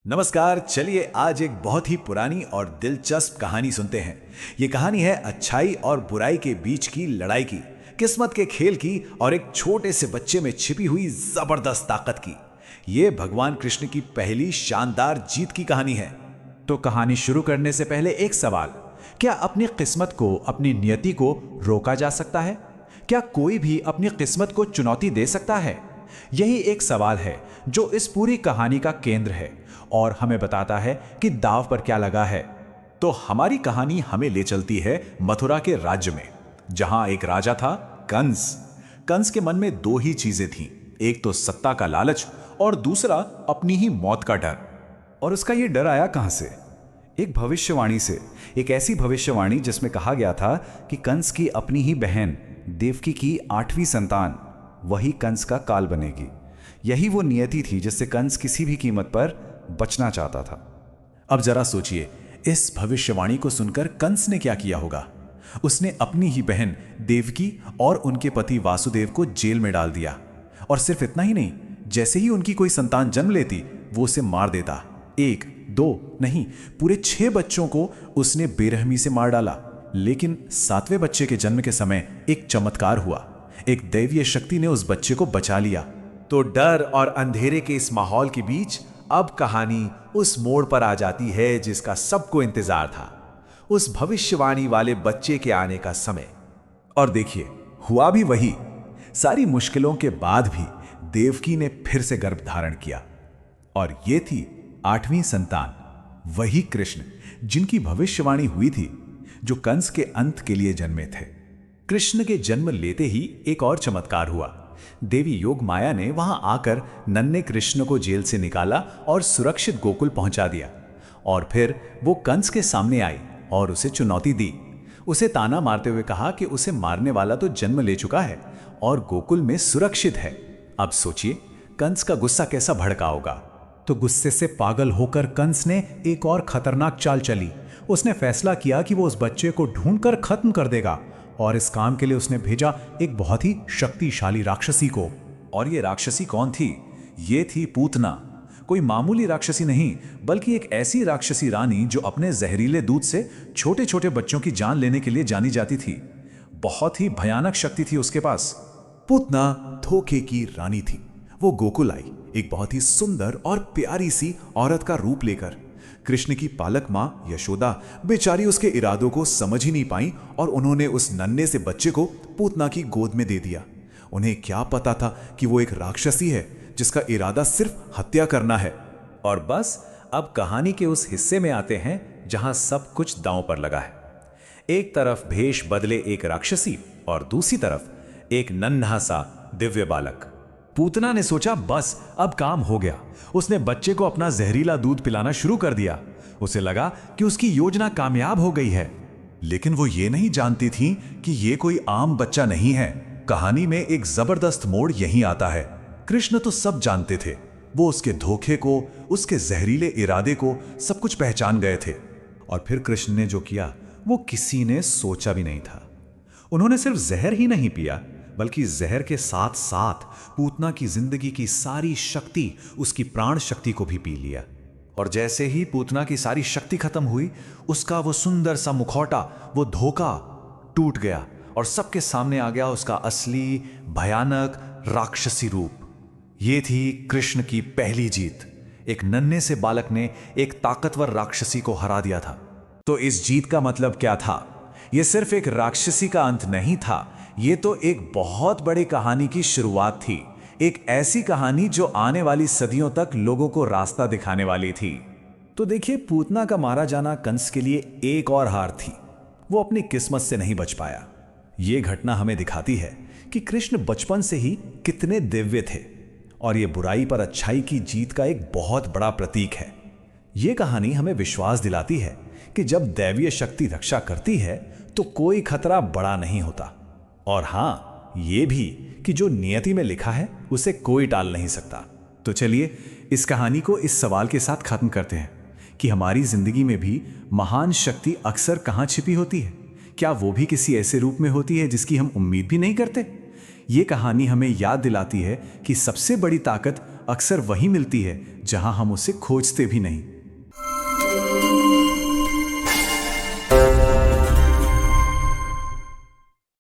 नमस्कार। चलिए आज एक बहुत ही पुरानी और दिलचस्प कहानी सुनते हैं। ये कहानी है अच्छाई और बुराई के बीच की लड़ाई की, किस्मत के खेल की और एक छोटे से बच्चे में छिपी हुई जबरदस्त ताकत की। ये भगवान कृष्ण की पहली शानदार जीत की कहानी है। तो कहानी शुरू करने से पहले एक सवाल, क्या अपनी किस्मत को, अपनी नियति को रोका जा सकता है? क्या कोई भी अपनी किस्मत को चुनौती दे सकता है? यही एक सवाल है जो इस पूरी कहानी का केंद्र है और हमें बताता है कि दांव पर क्या लगा है। तो हमारी कहानी हमें ले चलती है मथुरा के राज्य में, जहां एक राजा था कंस। कंस के मन में दो ही चीजें थीं, एक तो सत्ता का लालच और दूसरा अपनी ही मौत का डर। और उसका ये डर आया कहां से? एक भविष्यवाणी से। एक ऐसी भविष्यवाणी जिसमें कहा गया था कि कंस की अपनी ही बहन देवकी की 8वीं संतान वही कंस का काल बनेगी। यही वो नियति थी जिससे कंस किसी भी कीमत पर बचना चाहता था। अब जरा सोचिए, इस भविष्यवाणी को सुनकर कंस ने क्या किया होगा। उसने अपनी ही बहन देवकी और उनके पति वासुदेव को जेल में डाल दिया। और सिर्फ इतना ही नहीं, जैसे ही उनकी कोई संतान जन्म लेती वो उसे मार देता। 1, 2 नहीं, पूरे 6 बच्चों को उसने बेरहमी से मार डाला। लेकिन 7वें बच्चे के जन्म के समय एक चमत्कार हुआ। एक दैवीय शक्ति ने उस बच्चे को बचा लिया। तो डर और अंधेरे के इस माहौल के बीच अब कहानी उस मोड़ पर आ जाती है जिसका सबको इंतजार था, उस भविष्यवाणी वाले बच्चे के आने का समय। और देखिए, हुआ भी वही। सारी मुश्किलों के बाद भी देवकी ने फिर से गर्भ धारण किया और ये थी 8वीं संतान, वही कृष्ण जिनकी भविष्यवाणी हुई थी, जो कंस के अंत के लिए जन्मे थे। कृष्ण के जन्म लेते ही एक और चमत्कार हुआ। देवी योग माया ने वहां आकर नन्हे कृष्ण को जेल से निकाला और सुरक्षित गोकुल पहुंचा दिया। और फिर वो कंस के सामने आई और उसे चुनौती दी। उसे ताना मारते हुए कहा कि उसे मारने वाला तो जन्म ले चुका है और गोकुल में सुरक्षित है। अब सोचिए कंस का गुस्सा कैसा भड़का होगा। तो गुस्से से पागल होकर कंस ने एक और खतरनाक चाल चली। उसने फैसला किया कि वो उस बच्चे को ढूंढकर खत्म कर देगा और इस काम के लिए उसने भेजा एक बहुत ही शक्तिशाली राक्षसी को। और ये राक्षसी कौन थी? ये थी पूतना। कोई मामूली राक्षसी नहीं, बल्कि एक ऐसी राक्षसी रानी जो अपने जहरीले दूध से छोटे छोटे बच्चों की जान लेने के लिए जानी जाती थी। बहुत ही भयानक शक्ति थी उसके पास। पूतना धोखे की रानी थी। वो गोकुल आई एक बहुत ही सुंदर और प्यारी सी औरत का रूप लेकर। कृष्ण की पालक मां यशोदा बेचारी उसके इरादों को समझ ही नहीं पाई और उन्होंने उस नन्हे से बच्चे को पूतना की गोद में दे दिया। उन्हें क्या पता था कि वो एक राक्षसी है जिसका इरादा सिर्फ हत्या करना है। और बस अब कहानी के उस हिस्से में आते हैं जहां सब कुछ दांव पर लगा है। एक तरफ भेष बदले एक राक्षसी और दूसरी तरफ एक नन्हा सा दिव्य बालक। पूतना ने सोचा बस अब काम हो गया। उसने बच्चे को अपना जहरीला दूध पिलाना शुरू कर दिया। उसे लगा कि उसकी योजना कामयाब हो गई है। लेकिन वो ये नहीं जानती थी कि ये कोई आम बच्चा नहीं है। कहानी में एक जबरदस्त मोड़ यहीं आता है। कृष्ण तो सब जानते थे। वो उसके धोखे को, उसके जहरीले इरादे को सब कुछ पहचान गए थे। और फिर कृष्ण ने जो किया वो किसी ने सोचा भी नहीं था। उन्होंने सिर्फ जहर ही नहीं पिया, बल्कि जहर के साथ साथ पूतना की जिंदगी की सारी शक्ति, उसकी प्राण शक्ति को भी पी लिया। और जैसे ही पूतना की सारी शक्ति खत्म हुई, उसका वो सुंदर सा मुखौटा, वो धोखा टूट गया और सबके सामने आ गया उसका असली भयानक राक्षसी रूप। ये थी कृष्ण की पहली जीत। एक नन्हे से बालक ने एक ताकतवर राक्षसी को हरा दिया था। तो इस जीत का मतलब क्या था? यह सिर्फ एक राक्षसी का अंत नहीं था, ये तो एक बहुत बड़ी कहानी की शुरुआत थी। एक ऐसी कहानी जो आने वाली सदियों तक लोगों को रास्ता दिखाने वाली थी। तो देखिए, पूतना का मारा जाना कंस के लिए एक और हार थी। वो अपनी किस्मत से नहीं बच पाया। ये घटना हमें दिखाती है कि कृष्ण बचपन से ही कितने दिव्य थे और ये बुराई पर अच्छाई की जीत का एक बहुत बड़ा प्रतीक है। ये कहानी हमें विश्वास दिलाती है कि जब दैवीय शक्ति रक्षा करती है तो कोई खतरा बड़ा नहीं होता। और हां, ये भी कि जो नियति में लिखा है उसे कोई टाल नहीं सकता। तो चलिए इस कहानी को इस सवाल के साथ खत्म करते हैं कि हमारी जिंदगी में भी महान शक्ति अक्सर कहां छिपी होती है? क्या वो भी किसी ऐसे रूप में होती है जिसकी हम उम्मीद भी नहीं करते? ये कहानी हमें याद दिलाती है कि सबसे बड़ी ताकत अक्सर वहीं मिलती है जहां हम उसे खोजते भी नहीं।